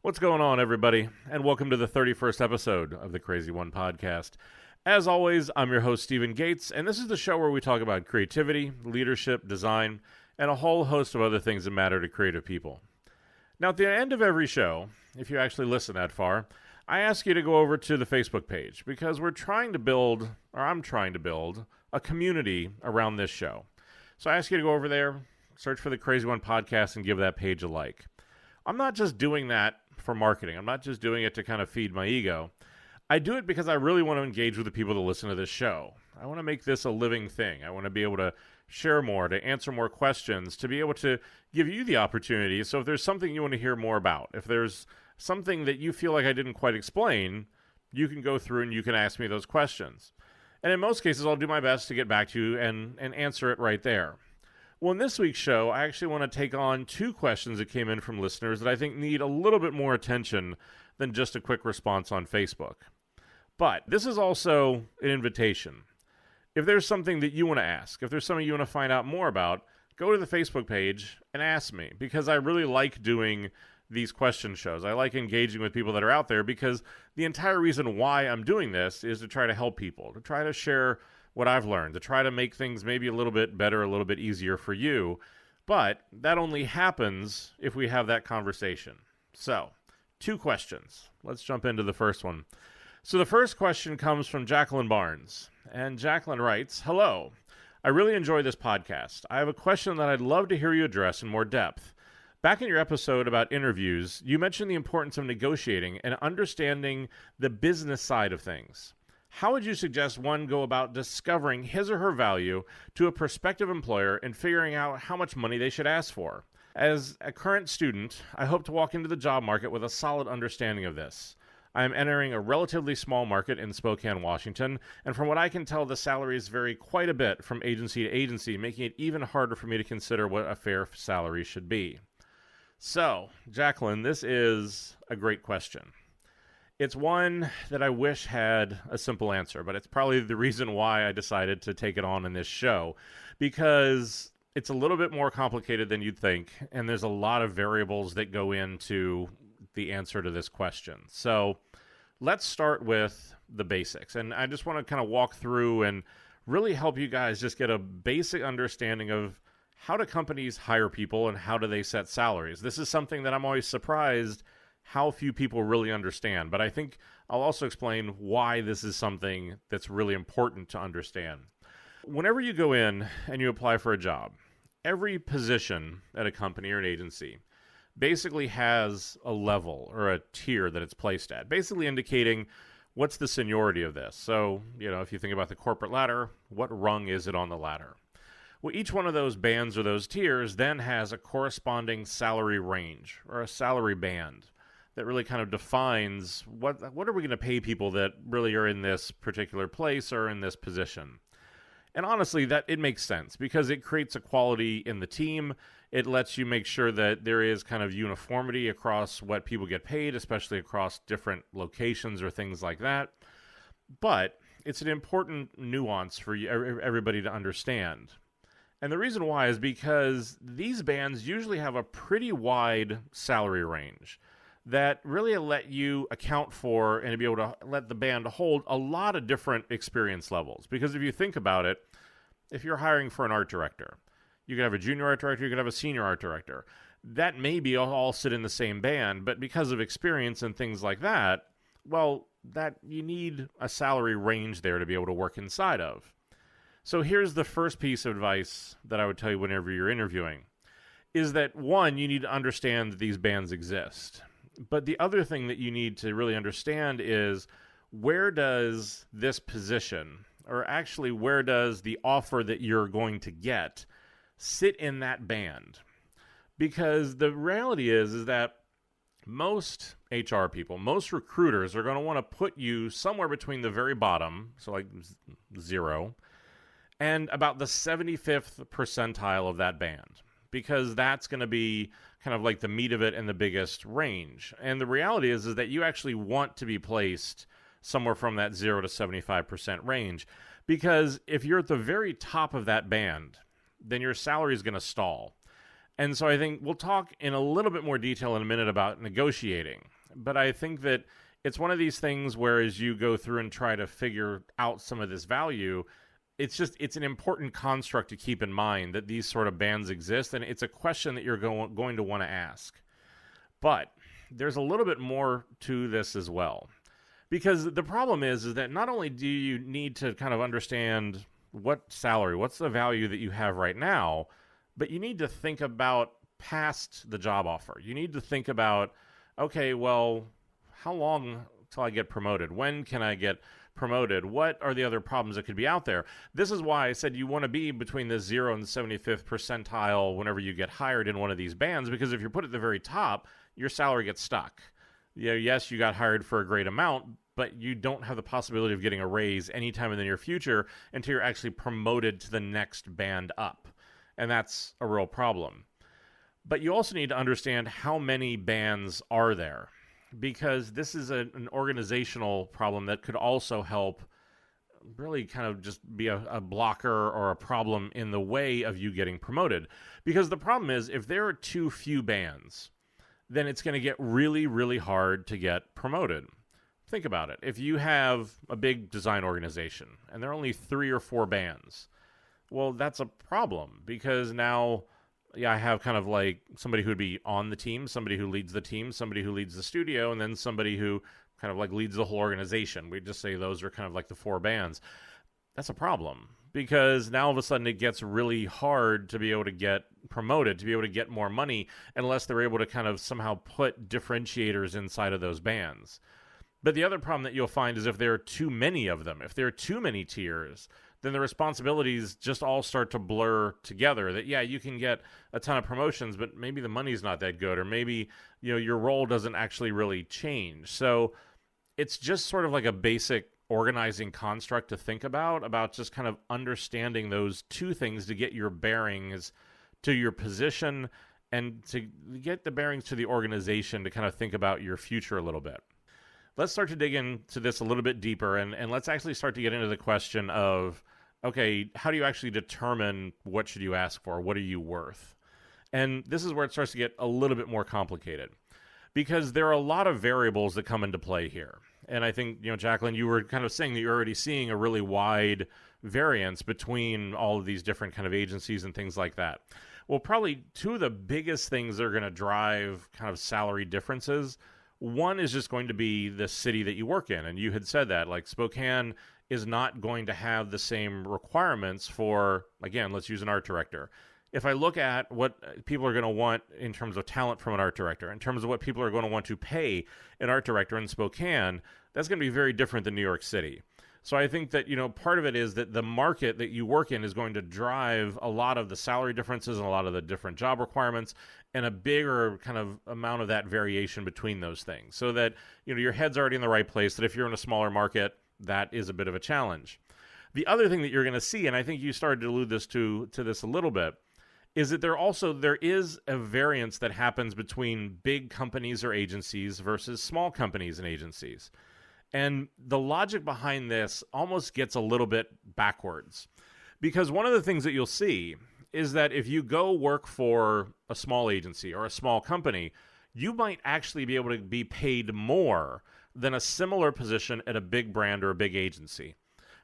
What's going on, everybody? And welcome to the 31st episode of the CRZY podcast. As always, I'm your host, Stephen Gates, and this is the show where we talk about creativity, leadership, design, and a whole host of other things that matter to creative people. Now, at the end of every show, if you actually listen that far, I ask you to go over to the Facebook page because I'm trying to build a community around this show. So I ask you to go over there, search for the CRZY podcast, and give that page a like. I'm not just doing that for marketing. I'm not just doing it to kind of feed my ego. I do it because I really want to engage with the people that listen to this show. I want to make this a living thing. I want to be able to share more, to answer more questions, to be able to give you the opportunity. So if there's something you want to hear more about, if there's something that you feel like I didn't quite explain, you can go through and you can ask me those questions. And in most cases, I'll do my best to get back to you and answer it right there. Well, in this week's show, I actually want to take on two questions that came in from listeners that I think need a little bit more attention than just a quick response on Facebook. But this is also an invitation. If there's something that you want to ask, if there's something you want to find out more about, go to the Facebook page and ask me, because I really like doing these question shows. I like engaging with people that are out there because the entire reason why I'm doing this is to try to help people, to try to share what I've learned, to try to make things maybe a little bit better, a little bit easier for you. But that only happens if we have that conversation. So, two questions. Let's jump into the first one. So the first question comes from Jacqueline Barnes. And Jacqueline writes, "Hello. I really enjoy this podcast. I have a question that I'd love to hear you address in more depth. Back in your episode about interviews, you mentioned the importance of negotiating and understanding the business side of things. How would you suggest one go about discovering his or her value to a prospective employer and figuring out how much money they should ask for? As a current student, I hope to walk into the job market with a solid understanding of this. I am entering a relatively small market in Spokane, Washington, and from what I can tell, the salaries vary quite a bit from agency to agency, making it even harder for me to consider what a fair salary should be." So, Jacqueline, this is a great question. It's one that I wish had a simple answer, but it's probably the reason why I decided to take it on in this show, because it's a little bit more complicated than you'd think, and there's a lot of variables that go into the answer to this question. So let's start with the basics, and I just want to kind of walk through and really help you guys just get a basic understanding of how do companies hire people and how do they set salaries. This is something that I'm always surprised how few people really understand, but I think I'll also explain why this is something that's really important to understand. Whenever you go in and you apply for a job, every position at a company or an agency basically has a level or a tier that it's placed at, basically indicating what's the seniority of this. So, if you think about the corporate ladder, what rung is it on the ladder? Well, each one of those bands or those tiers then has a corresponding salary range or a salary band that really kind of defines what are we going to pay people that really are in this particular place or in this position. And honestly, that it makes sense because it creates equality in the team. It lets you make sure that there is kind of uniformity across what people get paid, especially across different locations or things like that. But it's an important nuance for everybody to understand. And the reason why is because these bands usually have a pretty wide salary range that really let you account for and be able to let the band hold a lot of different experience levels. Because if you think about it, if you're hiring for an art director, you could have a junior art director, you could have a senior art director. That maybe all sit in the same band, but because of experience and things like that, well, that you need a salary range there to be able to work inside of. So here's the first piece of advice that I would tell you whenever you're interviewing, is that one, you need to understand that these bands exist. But the other thing that you need to really understand is where does this position, or actually where does the offer that you're going to get sit in that band? Because the reality is that most HR people, most recruiters are going to want to put you somewhere between the very bottom, so like 0, and about the 75th percentile of that band, because that's going to be kind of like the meat of it and the biggest range. And the reality is that you actually want to be placed somewhere from that 0 to 75% range, because if you're at the very top of that band, then your salary is going to stall. And so I think we'll talk in a little bit more detail in a minute about negotiating. But I think that it's one of these things where as you go through and try to figure out some of this value, it's an important construct to keep in mind that these sort of bands exist, and it's a question that you're going to want to ask. But there's a little bit more to this as well. Because the problem is that not only do you need to kind of understand what's the value that you have right now, but you need to think about past the job offer. You need to think about, okay, well, how long till I get promoted? When can I get promoted? What are the other problems that could be out there? This is why I said you want to be between the 0 and 75th percentile whenever you get hired in one of these bands, because if you're put at the very top, your salary gets stuck. Yes, you got hired for a great amount, but you don't have the possibility of getting a raise anytime in the near future until you're actually promoted to the next band up. And that's a real problem. But you also need to understand how many bands are there, because this is an organizational problem that could also help really kind of just be a blocker or a problem in the way of you getting promoted. Because the problem is, if there are too few bands, then it's going to get really, really hard to get promoted. Think about it. If you have a big design organization and there are only 3 or 4 bands, well, that's a problem, because now, I have kind of like somebody who would be on the team, somebody who leads the team, somebody who leads the studio, and then somebody who kind of like leads the whole organization. We just say those are kind of like the 4 bands. That's a problem, because now all of a sudden it gets really hard to be able to get promoted, to be able to get more money, unless they're able to kind of somehow put differentiators inside of those bands. But the other problem that you'll find is if there are too many of them, if there are too many tiers, then the responsibilities just all start to blur together. That, you can get a ton of promotions, but maybe the money's not that good, or maybe, your role doesn't actually really change. So it's just sort of like a basic organizing construct to think about just kind of understanding those two things to get your bearings to your position and to get the bearings to the organization to kind of think about your future a little bit. Let's start to dig into this a little bit deeper, and let's actually start to get into the question of, okay, how do you actually determine what should you ask for? What are you worth? And this is where it starts to get a little bit more complicated, because there are a lot of variables that come into play here. And I think, Jacqueline, you were kind of saying that you're already seeing a really wide variance between all of these different kind of agencies and things like that. Well, probably 2 of the biggest things that are going to drive kind of salary differences. One is just going to be the city that you work in. And you had said that, like, Spokane is not going to have the same requirements for, again, let's use an art director. If I look at what people are going to want in terms of talent from an art director, in terms of what people are going to want to pay an art director in Spokane, that's going to be very different than New York City. So I think that, part of it is that the market that you work in is going to drive a lot of the salary differences and a lot of the different job requirements, and a bigger kind of amount of that variation between those things. So that, your head's already in the right place, that if you're in a smaller market, that is a bit of a challenge. The other thing that you're going to see, and I think you started to allude to this a little bit, is that there is a variance that happens between big companies or agencies versus small companies and agencies. And the logic behind this almost gets a little bit backwards. Because one of the things that you'll see is that if you go work for a small agency or a small company, you might actually be able to be paid more than a similar position at a big brand or a big agency.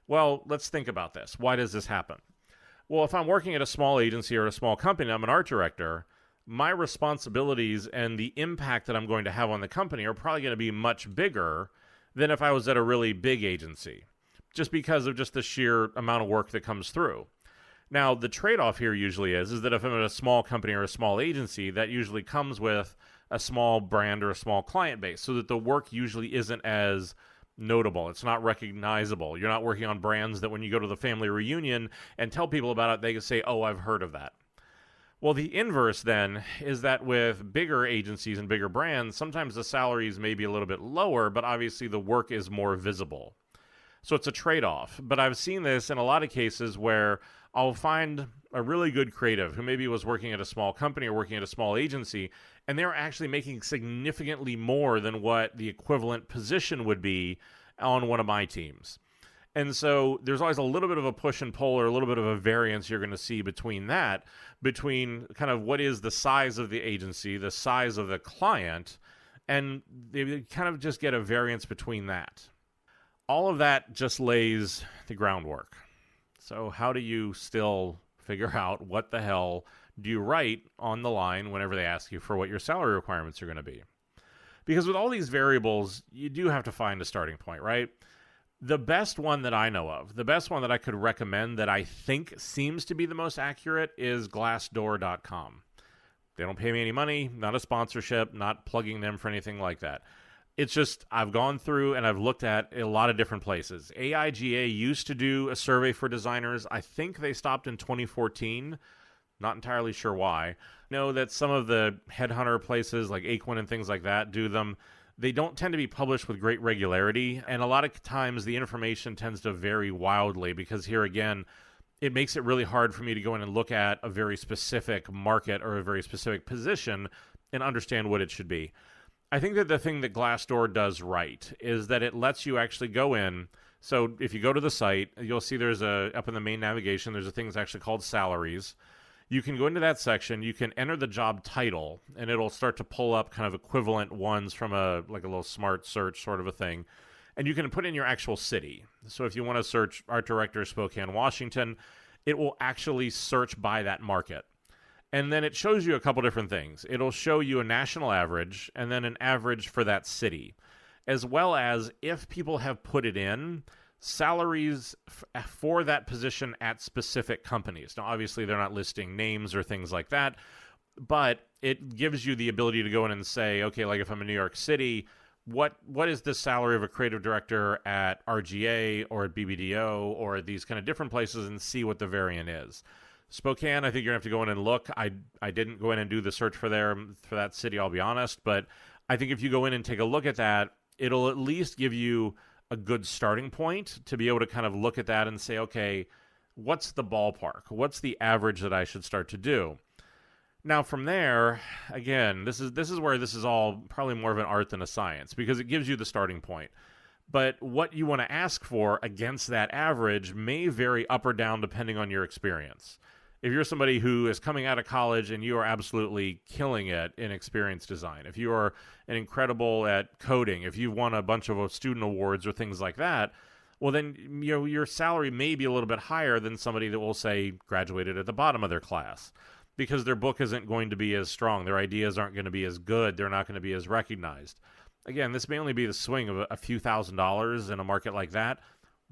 Well, let's think about this. Why does this happen? Well, if I'm working at a small agency or a small company, I'm an art director, my responsibilities and the impact that I'm going to have on the company are probably going to be much bigger than if I was at a really big agency, just because of just the sheer amount of work that comes through. Now, the trade-off here usually is that if I'm at a small company or a small agency, that usually comes with a small brand or a small client base, so that the work usually isn't as notable. It's not recognizable. You're not working on brands that when you go to the family reunion and tell people about it, they can say, oh, I've heard of that. Well, the inverse then is that with bigger agencies and bigger brands, sometimes the salaries may be a little bit lower, but obviously the work is more visible. So it's a trade-off. But I've seen this in a lot of cases where I'll find a really good creative who maybe was working at a small company or working at a small agency, and they're actually making significantly more than what the equivalent position would be on one of my teams. And so there's always a little bit of a push and pull, or a little bit of a variance you're going to see between kind of what is the size of the agency, the size of the client, and they kind of just get a variance between that. All of that just lays the groundwork. So how do you still figure out what the hell do you write on the line whenever they ask you for what your salary requirements are going to be? Because with all these variables, you do have to find a starting point, right? The best one that I know of, the best one that I could recommend that I think seems to be the most accurate is Glassdoor.com. They don't pay me any money, not a sponsorship, not plugging them for anything like that. It's just I've gone through and I've looked at a lot of different places. AIGA used to do a survey for designers. I think they stopped in 2014. Not entirely sure why. I know that some of the headhunter places like Aquin and things like that do them. They don't tend to be published with great regularity, and a lot of times the information tends to vary wildly because here again, it makes it really hard for me to go in and look at a very specific market or a very specific position and understand what it should be. I think that the thing that Glassdoor does right is that it lets you actually go in. So if you go to the site, you'll see there's up in the main navigation, there's a thing that's actually called salaries. You can go into that section, you can enter the job title, and it'll start to pull up kind of equivalent ones from a little smart search sort of a thing. And you can put in your actual city. So if you want to search art director Spokane, Washington, it will actually search by that market. And then it shows you a couple different things. It'll show you a national average and then an average for that city, as well as if people have put it in, salaries for that position at specific companies. Now, obviously, they're not listing names or things like that, but it gives you the ability to go in and say, okay, like if I'm in New York City, what is the salary of a creative director at RGA or at BBDO or these kind of different places and see what the variant is. Spokane, I think you're going to have to go in and look. I didn't go in and do the search for that city, I'll be honest, but I think if you go in and take a look at that, it'll at least give you a good starting point to be able to kind of look at that and say, okay, what's the ballpark? What's the average that I should start to do? Now, from there, again, this is where this is all probably more of an art than a science because it gives you the starting point. But what you want to ask for against that average may vary up or down depending on your experience. If you're somebody who is coming out of college and you are absolutely killing it in experience design, if you are an incredible at coding, if you've won a bunch of student awards or things like that, well then your salary may be a little bit higher than somebody that will say graduated at the bottom of their class because their book isn't going to be as strong, their ideas aren't going to be as good, they're not going to be as recognized. Again, this may only be the swing of a few $1,000s in a market like that,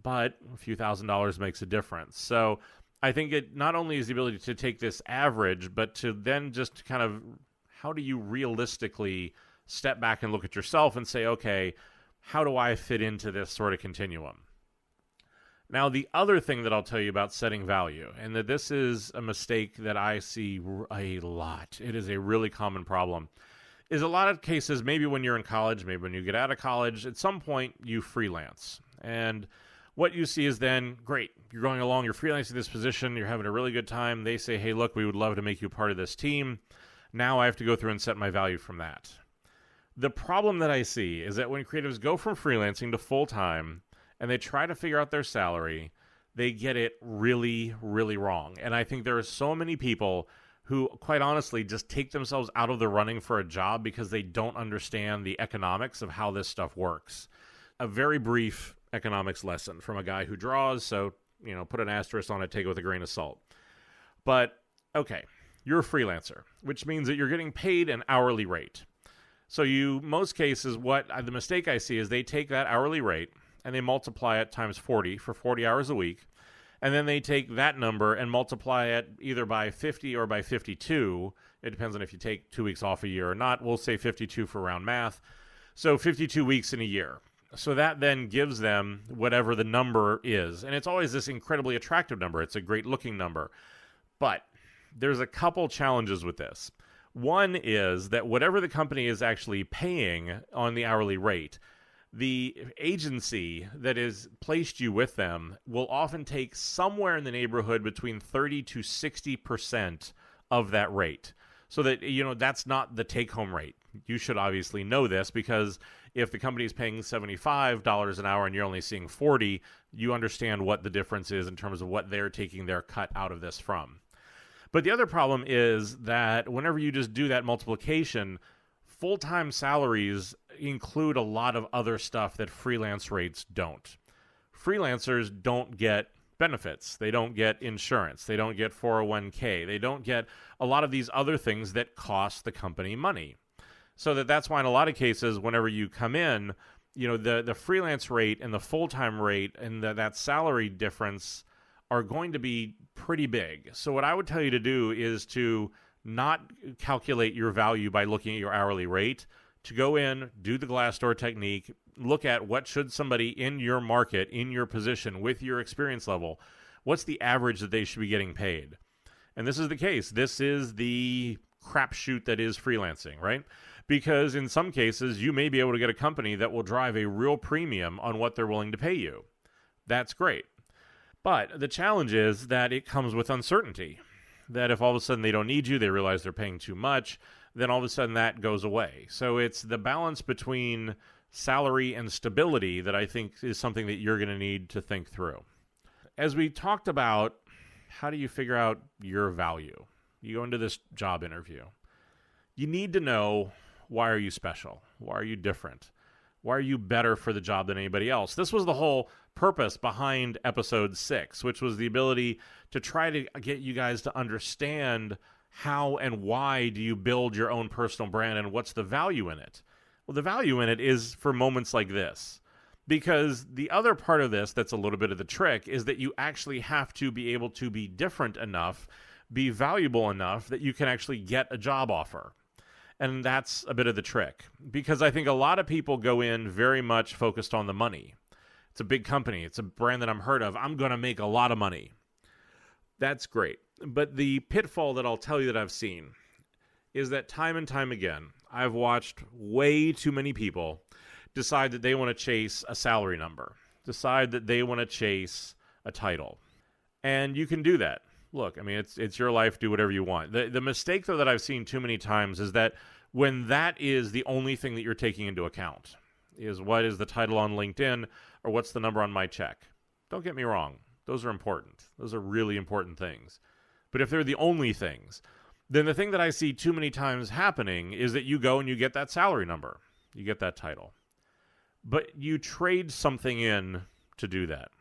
but a few $1,000s makes a difference. So I think it not only is the ability to take this average, but to then just kind of how do you realistically step back and look at yourself and say, okay, how do I fit into this sort of continuum? Now, the other thing that I'll tell you about setting value, and that this is a mistake that I see a lot, it is a really common problem, is a lot of cases, maybe when you're in college, maybe when you get out of college, at some point you freelance. And what you see is then, great, you're going along, you're freelancing this position, you're having a really good time. They say, hey, look, we would love to make you part of this team. Now I have to go through and set my value from that. The problem that I see is that when creatives go from freelancing to full-time and they try to figure out their salary, they get it really, really wrong. And I think there are so many people who, quite honestly, just take themselves out of the running for a job because they don't understand the economics of how this stuff works. A very brief economics lesson from a guy who draws, so, put an asterisk on it, take it with a grain of salt. But, okay, you're a freelancer, which means that you're getting paid an hourly rate. So most cases, the mistake I see is they take that hourly rate and they multiply it times 40 for 40 hours a week, and then they take that number and multiply it either by 50 or by 52. It depends on if you take 2 weeks off a year or not. We'll say 52 for round math. So 52 weeks in a year. So that then gives them whatever the number is. And it's always this incredibly attractive number. It's a great looking number. But there's a couple challenges with this. One is that whatever the company is actually paying on the hourly rate, the agency that has placed you with them will often take somewhere in the neighborhood between 30 to 60% of that rate. so that, that's not the take-home rate. You should obviously know this, because if the company is paying $75 an hour and you're only seeing 40, you understand what the difference is in terms of what they're taking their cut out of this from. But the other problem is that whenever you just do that multiplication, full-time salaries include a lot of other stuff that freelance rates don't. Freelancers don't get benefits. They don't get insurance. They don't get 401k. They don't get a lot of these other things that cost the company money. So that's why in a lot of cases, whenever you come in, the freelance rate and the full-time rate and that salary difference are going to be pretty big. So what I would tell you to do is to not calculate your value by looking at your hourly rate, to go in, do the Glassdoor technique, look at what should somebody in your market, in your position, with your experience level, what's the average that they should be getting paid. And this is the case. This is the crapshoot that is freelancing, right? Because in some cases, you may be able to get a company that will drive a real premium on what they're willing to pay you. That's great. But the challenge is that it comes with uncertainty. That if all of a sudden they don't need you, they realize they're paying too much, then all of a sudden that goes away. So it's the balance between salary and stability that I think is something that you're going to need to think through. As we talked about, how do you figure out your value? You go into this job interview. You need to know, why are you special? Why are you different? Why are you better for the job than anybody else? This was the whole purpose behind episode 6, which was the ability to try to get you guys to understand how and why do you build your own personal brand and what's the value in it. Well, the value in it is for moments like this. Because the other part of this that's a little bit of the trick is that you actually have to be able to be different enough, be valuable enough that you can actually get a job offer. And that's a bit of the trick, because I think a lot of people go in very much focused on the money. It's a big company. It's a brand that I'm heard of. I'm going to make a lot of money. That's great. But the pitfall that I'll tell you that I've seen is that time and time again, I've watched way too many people decide that they want to chase a salary number, decide that they want to chase a title. And you can do that. Look, I mean, it's your life. Do whatever you want. The mistake, though, that I've seen too many times is that when that is the only thing that you're taking into account, is what is the title on LinkedIn or what's the number on my check. Don't get me wrong. Those are important. Those are really important things. But if they're the only things, then the thing that I see too many times happening is that you go and you get that salary number. You get that title. But you trade something in to do that.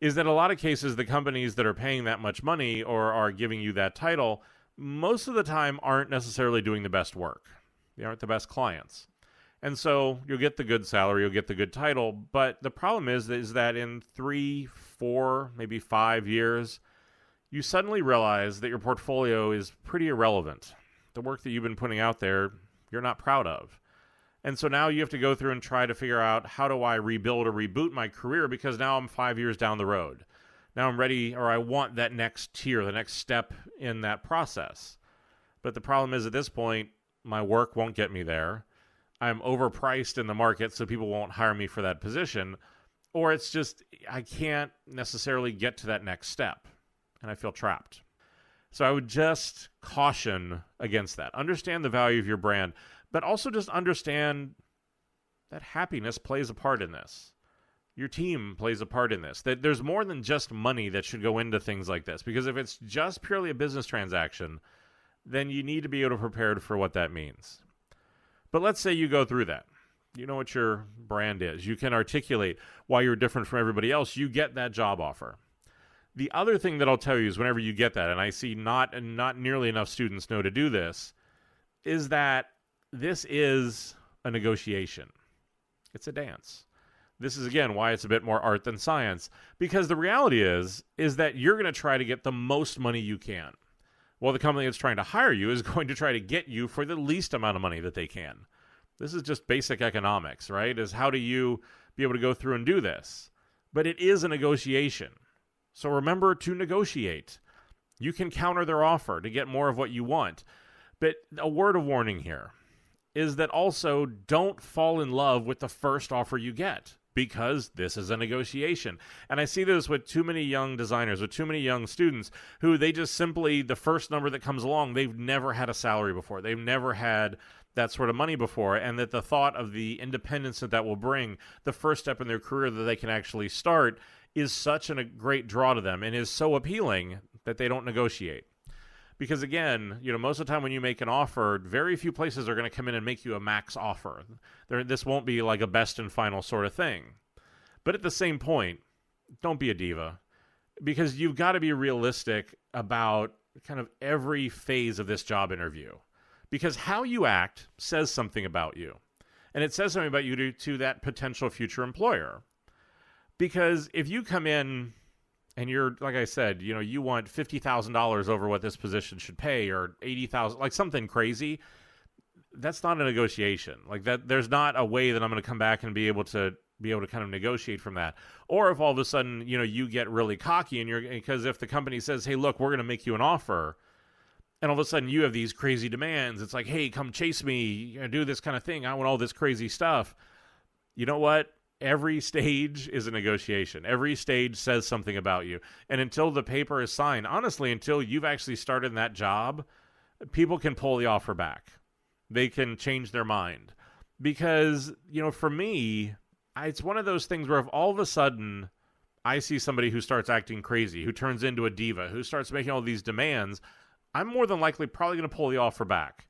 Is that a lot of cases, the companies that are paying that much money or are giving you that title, most of the time aren't necessarily doing the best work. They aren't the best clients. And so you'll get the good salary, you'll get the good title, but the problem is that in 3, 4, maybe 5 years, you suddenly realize that your portfolio is pretty irrelevant. The work that you've been putting out there, you're not proud of. And so now you have to go through and try to figure out, how do I rebuild or reboot my career, because now I'm 5 years down the road. Now I'm ready, or I want that next tier, the next step in that process. But the problem is, at this point, my work won't get me there. I'm overpriced in the market, so people won't hire me for that position. Or it's just, I can't necessarily get to that next step, and I feel trapped. So I would just caution against that. Understand the value of your brand, but also just understand that happiness plays a part in this. Your team plays a part in this. That there's more than just money that should go into things like this. Because if it's just purely a business transaction, then you need to be able to prepare for what that means. But let's say you go through that. You know what your brand is. You can articulate why you're different from everybody else. You get that job offer. The other thing that I'll tell you is, whenever you get that, and I see not nearly enough students know to do this, is that this is a negotiation. It's a dance. This is, again, why it's a bit more art than science. Because the reality is that you're going to try to get the most money you can. Well, the company that's trying to hire you is going to try to get you for the least amount of money that they can. This is just basic economics, right? Is how do you be able to go through and do this? But it is a negotiation. So remember to negotiate. You can counter their offer to get more of what you want. But a word of warning here is that also don't fall in love with the first offer you get, because this is a negotiation. And I see this with too many young designers, with too many young students who they just simply, the first number that comes along, they've never had a salary before. They've never had that sort of money before. And that the thought of the independence that will bring, the first step in their career that they can actually start, is such a great draw to them and is so appealing that they don't negotiate. Because again, most of the time when you make an offer, very few places are going to come in and make you a max offer. This won't be like a best and final sort of thing. But at the same point, don't be a diva. Because you've got to be realistic about kind of every phase of this job interview. Because how you act says something about you. And it says something about you to that potential future employer. Because if you come in and you're, like I said, you want $50,000 over what this position should pay, or $80,000, like something crazy, that's not a negotiation. Like that, there's not a way that I'm going to come back and be able to kind of negotiate from that. Or if all of a sudden, you get really cocky because if the company says, hey, look, we're going to make you an offer, and all of a sudden you have these crazy demands, it's like, hey, come chase me, do this kind of thing, I want all this crazy stuff. You know what? Every stage is a negotiation. Every stage says something about you. And until the paper is signed, honestly, until you've actually started in that job, people can pull the offer back. They can change their mind. Because, for me, it's one of those things where if all of a sudden I see somebody who starts acting crazy, who turns into a diva, who starts making all these demands, I'm more than likely probably going to pull the offer back.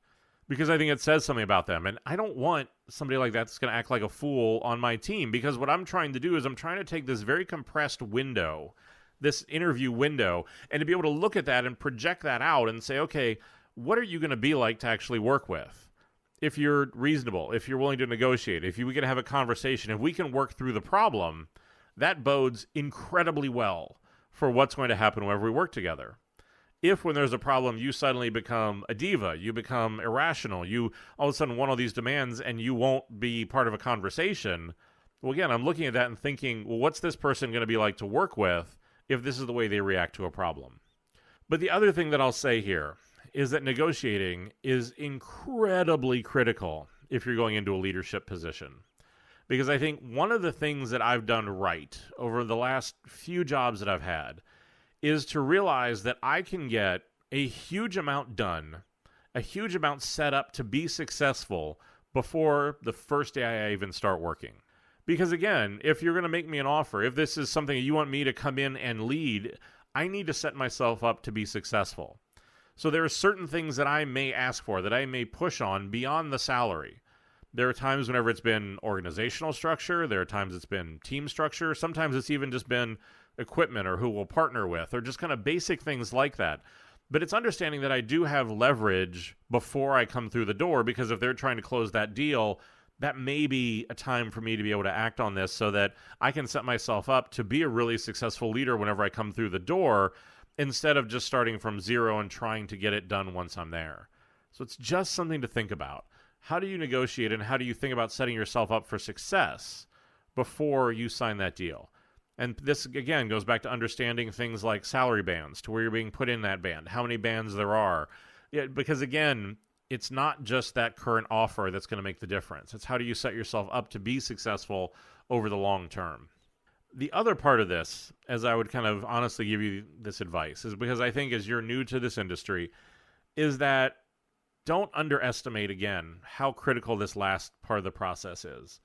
Because I think it says something about them. And I don't want somebody like that that's going to act like a fool on my team. Because what I'm trying to do is I'm trying to take this very compressed window, this interview window, and to be able to look at that and project that out and say, okay, what are you going to be like to actually work with? If you're reasonable, if you're willing to negotiate, if we can have a conversation, if we can work through the problem, that bodes incredibly well for what's going to happen whenever we work together. If when there's a problem, you suddenly become a diva, you become irrational, you all of a sudden want all these demands and you won't be part of a conversation, well, again, I'm looking at that and thinking, well, what's this person going to be like to work with if this is the way they react to a problem? But the other thing that I'll say here is that negotiating is incredibly critical if you're going into a leadership position. Because I think one of the things that I've done right over the last few jobs that I've had is to realize that I can get a huge amount done, a huge amount set up to be successful before the first day I even start working. Because again, if you're going to make me an offer, if this is something you want me to come in and lead, I need to set myself up to be successful. So there are certain things that I may ask for, that I may push on beyond the salary. There are times whenever it's been organizational structure, there are times it's been team structure, sometimes it's even just been equipment or who we'll partner with or just kind of basic things like that. But it's understanding that I do have leverage before I come through the door, because if they're trying to close that deal, that may be a time for me to be able to act on this so that I can set myself up to be a really successful leader whenever I come through the door, instead of just starting from zero and trying to get it done once I'm there. So it's just something to think about. How do you negotiate and how do you think about setting yourself up for success before you sign that deal? And this, again, goes back to understanding things like salary bands, to where you're being put in that band, how many bands there are. Yeah, because, again, it's not just that current offer that's going to make the difference. It's how do you set yourself up to be successful over the long term. The other part of this, as I would kind of honestly give you this advice, is because I think as you're new to this industry, is that don't underestimate, again, how critical this last part of the process is.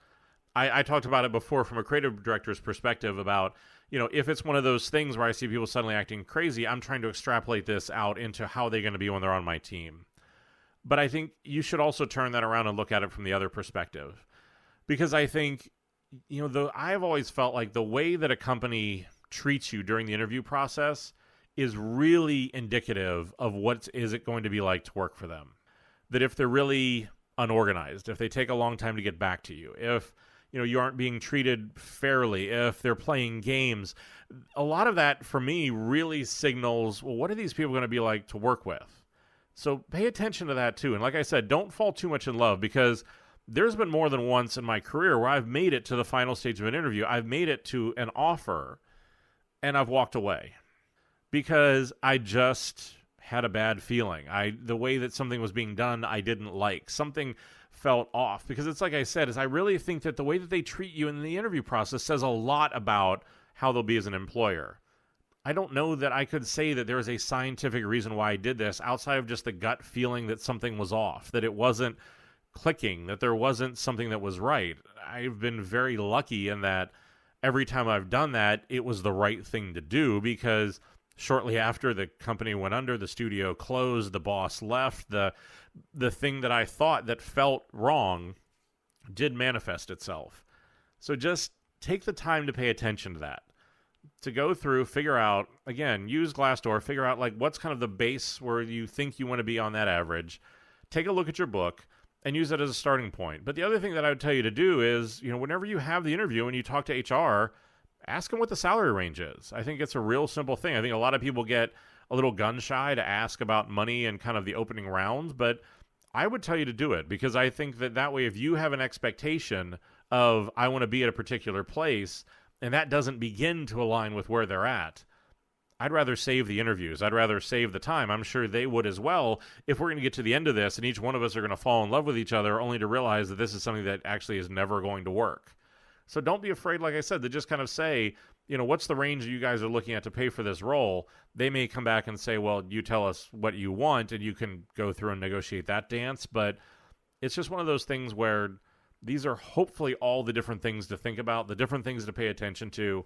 I talked about it before from a creative director's perspective about, if it's one of those things where I see people suddenly acting crazy, I'm trying to extrapolate this out into how they're going to be when they're on my team. But I think you should also turn that around and look at it from the other perspective. Because I think, I've always felt like the way that a company treats you during the interview process is really indicative of what is it going to be like to work for them. That if they're really unorganized, if they take a long time to get back to you, if you aren't being treated fairly, if they're playing games, a lot of that for me really signals, well, what are these people going to be like to work with? So pay attention to that too. And like I said, don't fall too much in love, because there's been more than once in my career where I've made it to the final stage of an interview. I've made it to an offer and I've walked away because I just had a bad feeling. The way that something was being done, I didn't like. Something felt off, because it's like I said, is I really think that the way that they treat you in the interview process says a lot about how they'll be as an employer. I don't know that I could say that there is a scientific reason why I did this outside of just the gut feeling that something was off, that it wasn't clicking, that there wasn't something that was right. I've been very lucky in that every time I've done that, it was the right thing to do, because shortly after the company went under, the studio closed, the boss left, the thing that I thought that felt wrong did manifest itself. So just take the time to pay attention to that. To go through, figure out, again, use Glassdoor, figure out like what's kind of the base where you think you want to be on that average. Take a look at your book and use it as a starting point. But the other thing that I would tell you to do is, whenever you have the interview and you talk to HR, ask them what the salary range is. I think it's a real simple thing. I think a lot of people get a little gun shy to ask about money and kind of the opening rounds, but I would tell you to do it, because I think that way, if you have an expectation of, I want to be at a particular place, and that doesn't begin to align with where they're at, I'd rather save the interviews. I'd rather save the time. I'm sure they would as well, if we're going to get to the end of this and each one of us are going to fall in love with each other, only to realize that this is something that actually is never going to work. So don't be afraid, like I said, to just kind of say, what's the range you guys are looking at to pay for this role? They may come back and say, well, you tell us what you want, and you can go through and negotiate that dance. But it's just one of those things where these are hopefully all the different things to think about, the different things to pay attention to,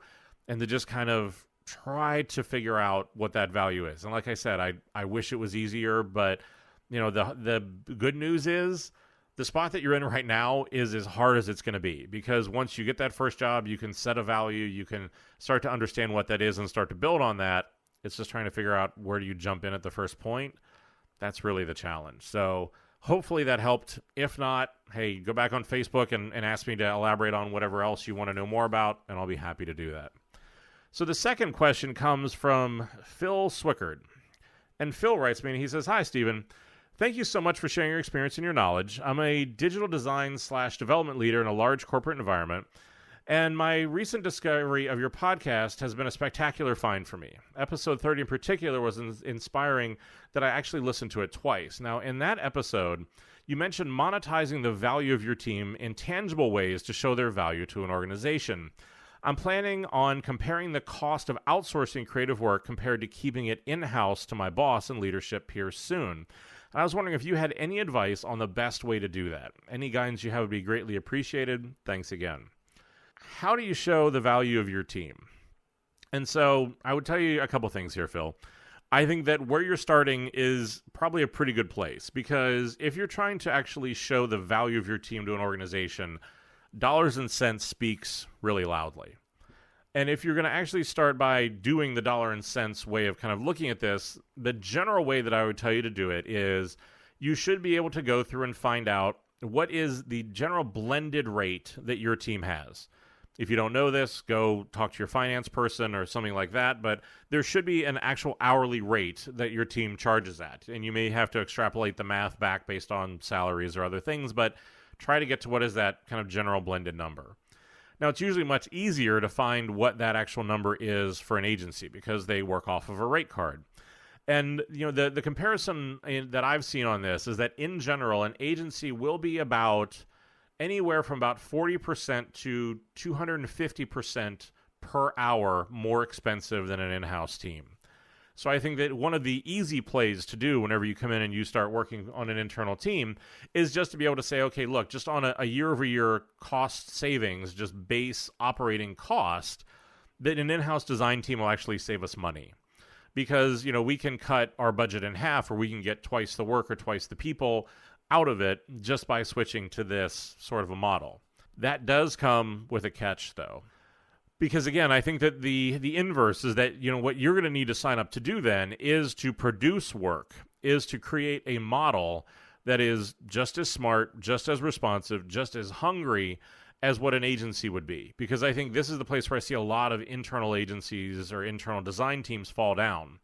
and to just kind of try to figure out what that value is. And like I said, I wish it was easier, but the good news is, the spot that you're in right now is as hard as it's going to be, because once you get that first job, you can set a value, you can start to understand what that is and start to build on that. It's just trying to figure out where do you jump in at the first point. That's really the challenge. So hopefully that helped. If not, hey, go back on Facebook and ask me to elaborate on whatever else you want to know more about, and I'll be happy to do that. So the second question comes from Phil Swickard. And Phil writes me, and he says, "Hi, Stephen. Thank you so much for sharing your experience and your knowledge. I'm a digital design/development leader in a large corporate environment, and my recent discovery of your podcast has been a spectacular find for me. Episode 30 in particular was inspiring that I actually listened to it twice. Now, in that episode, you mentioned monetizing the value of your team in tangible ways to show their value to an organization. I'm planning on comparing the cost of outsourcing creative work compared to keeping it in-house to my boss and leadership peers soon. And I was wondering if you had any advice on the best way to do that. Any guidance you have would be greatly appreciated. Thanks again." How do you show the value of your team? And so I would tell you a couple things here, Phil. I think that where you're starting is probably a pretty good place, because if you're trying to actually show the value of your team to an organization, dollars and cents speaks really loudly. And if you're going to actually start by doing the dollar and cents way of kind of looking at this, the general way that I would tell you to do it is you should be able to go through and find out what is the general blended rate that your team has. If you don't know this, go talk to your finance person or something like that, but there should be an actual hourly rate that your team charges at. And you may have to extrapolate the math back based on salaries or other things, but try to get to what is that kind of general blended number. Now, it's usually much easier to find what that actual number is for an agency, because they work off of a rate card. And the comparison that I've seen on this is that in general, an agency will be about anywhere from about 40% to 250% per hour more expensive than an in-house team. So I think that one of the easy plays to do whenever you come in and you start working on an internal team is just to be able to say, okay, look, just on a year-over-year cost savings, just base operating cost, that an in-house design team will actually save us money. Because, we can cut our budget in half, or we can get twice the work or twice the people out of it just by switching to this sort of a model. That does come with a catch, though. Because, again, I think that the inverse is that, what you're going to need to sign up to do then is to produce work, is to create a model that is just as smart, just as responsive, just as hungry as what an agency would be. Because I think this is the place where I see a lot of internal agencies or internal design teams fall down,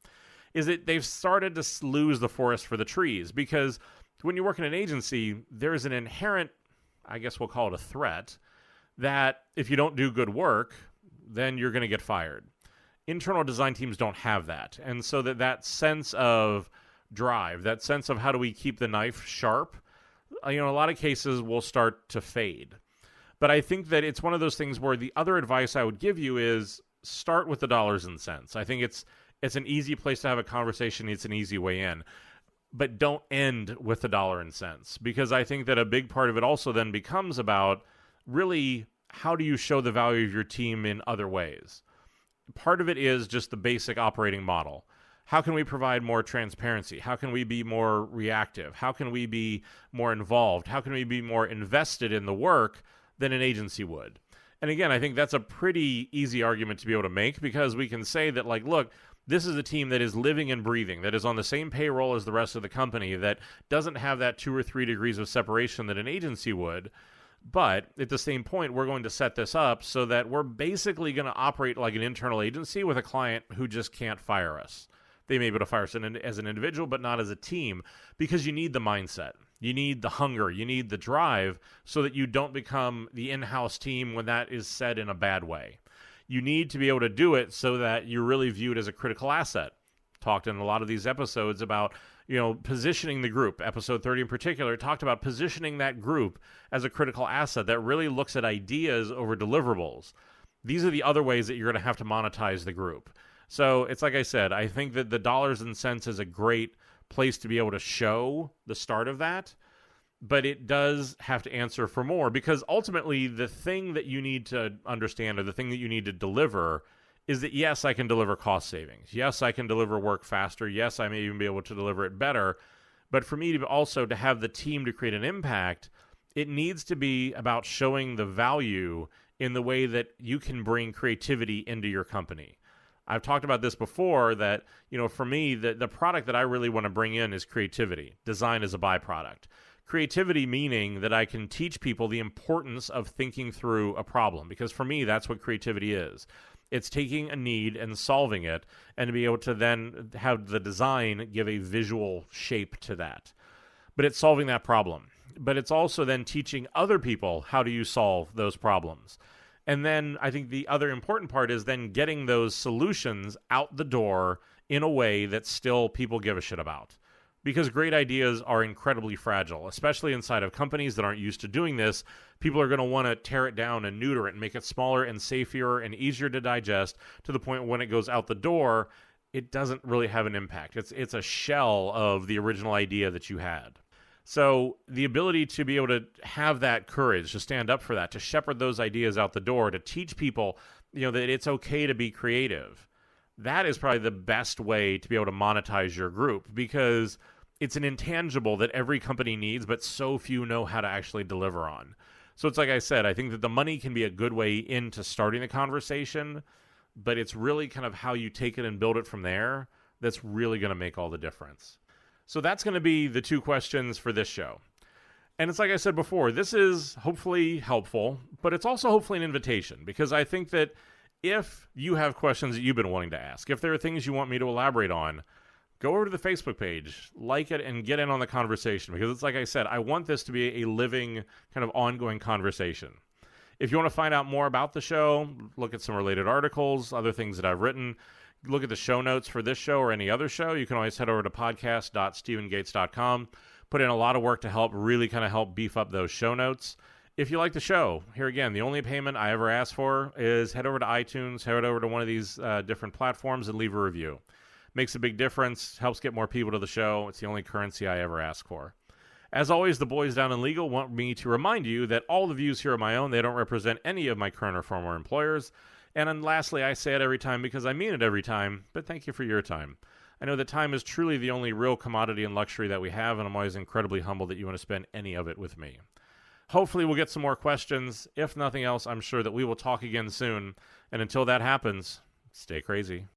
is that they've started to lose the forest for the trees. Because when you work in an agency, there's an inherent, I guess we'll call it a threat, that if you don't do good work, then you're going to get fired. Internal design teams don't have that. And so that sense of drive, that sense of how do we keep the knife sharp, a lot of cases will start to fade. But I think that it's one of those things where the other advice I would give you is start with the dollars and cents. I think it's an easy place to have a conversation. It's an easy way in. But don't end with the dollar and cents, because I think that a big part of it also then becomes about really how do you show the value of your team in other ways. Part of it is just the basic operating model. How can we provide more transparency? How can we be more reactive? How can we be more involved? How can we be more invested in the work than an agency would? And again, I think that's a pretty easy argument to be able to make, because we can say that, like, look, this is a team that is living and breathing, that is on the same payroll as the rest of the company, that doesn't have that 2 or 3 degrees of separation that an agency would. But at the same point, we're going to set this up so that we're basically going to operate like an internal agency with a client who just can't fire us. They may be able to fire us as an individual, but not as a team, because you need the mindset. You need the hunger. You need the drive so that you don't become the in-house team when that is said in a bad way. You need to be able to do it so that you're really viewed as a critical asset. Talked in a lot of these episodes about, positioning the group. Episode 30 in particular talked about positioning that group as a critical asset that really looks at ideas over deliverables. These are the other ways that you're going to have to monetize the group. So it's like I said, I think that the dollars and cents is a great place to be able to show the start of that, but it does have to answer for more, because ultimately the thing that you need to understand, or the thing that you need to deliver, is that yes, I can deliver cost savings. Yes, I can deliver work faster. Yes, I may even be able to deliver it better. But for me to also to have the team to create an impact, it needs to be about showing the value in the way that you can bring creativity into your company. I've talked about this before, that, for me, the product that I really want to bring in is creativity. Design is a byproduct. Creativity meaning that I can teach people the importance of thinking through a problem, because for me, that's what creativity is. It's taking a need and solving it, and to be able to then have the design give a visual shape to that. But it's solving that problem. But it's also then teaching other people how do you solve those problems. And then I think the other important part is then getting those solutions out the door in a way that still people give a shit about. Because great ideas are incredibly fragile, especially inside of companies that aren't used to doing this. People are going to want to tear it down and neuter it and make it smaller and safer and easier to digest, to the point when it goes out the door, it doesn't really have an impact. It's a shell of the original idea that you had. So the ability to be able to have that courage, to stand up for that, to shepherd those ideas out the door, to teach people, that it's okay to be creative, that is probably the best way to be able to monetize your group, because it's an intangible that every company needs, but so few know how to actually deliver on. So it's like I said, I think that the money can be a good way into starting the conversation, but it's really kind of how you take it and build it from there that's really going to make all the difference. So that's going to be the 2 questions for this show. And it's like I said before, this is hopefully helpful, but it's also hopefully an invitation, because I think that if you have questions that you've been wanting to ask, if there are things you want me to elaborate on, go over to the Facebook page, like it, and get in on the conversation, because it's like I said, I want this to be a living, kind of ongoing conversation. If you want to find out more about the show, look at some related articles, other things that I've written, look at the show notes for this show or any other show, you can always head over to podcast.stephengates.com. Put in a lot of work to really kind of help beef up those show notes. If you like the show, here again, the only payment I ever ask for is head over to iTunes, head over to one of these different platforms and leave a review. Makes a big difference, helps get more people to the show. It's the only currency I ever ask for. As always, the boys down in legal want me to remind you that all the views here are my own. They don't represent any of my current or former employers. And then lastly, I say it every time because I mean it every time, but thank you for your time. I know that time is truly the only real commodity and luxury that we have, and I'm always incredibly humbled that you want to spend any of it with me. Hopefully we'll get some more questions. If nothing else, I'm sure that we will talk again soon. And until that happens, stay crazy.